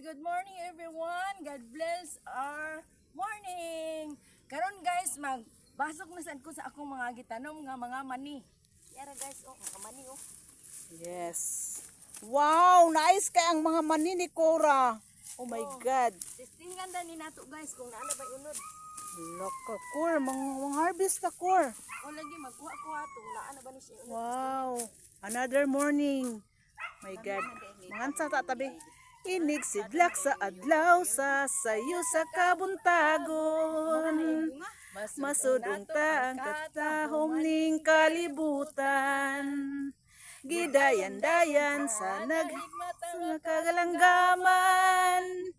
good morning everyone. God bless our morning. Karon guys, magbasok na sad ko sa akong mga gitanom nga mga mani. Yara guys, oh, mga mani oh. Yes. Wow, nice kay ang mga mani ni Cora. Oh my God. Testingan na ni nato guys kung naano ba unod. Loko, Cor, mga harvest na Cor. O lagi magkuha-kuha to, naano ba ni siya unod. Wow, another morning. My God. Mangansa ta tabi. Inig sidlak sa adlaw sa sayo sa kabuntagon. Masudong ta ang katahom ning kalibutan. Gidayan-dayan sa kagalangaman.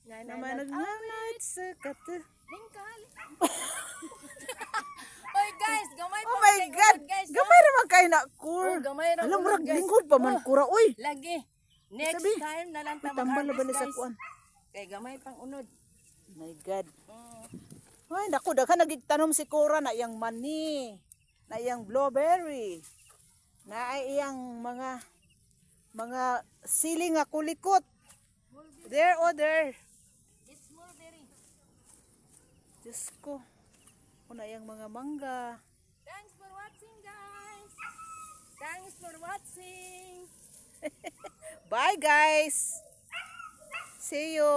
Naman nagnanait sa Lingkali. Oy guys, gamay pa. Oh my God! Guys, Gamay naman kayo na, Cor. Oh, gamay ra Alam mo, unod, guys. lingkod pa man, Cora. Uy! Lagi. Next Sabi, time na lang ta tambal na ba mag-harvest sa guys. kuan? Kay gamay pang unod. My God. Ay, naku, daghan nagitanom si Cora na iyang mani, na iyang blueberry, na iyang mga siling nga kulikot. There, oh there. It's mulberry. Diyos ko. Na iyang mga mangga. Thanks for watching guys. Thanks for watching. Bye guys. See you.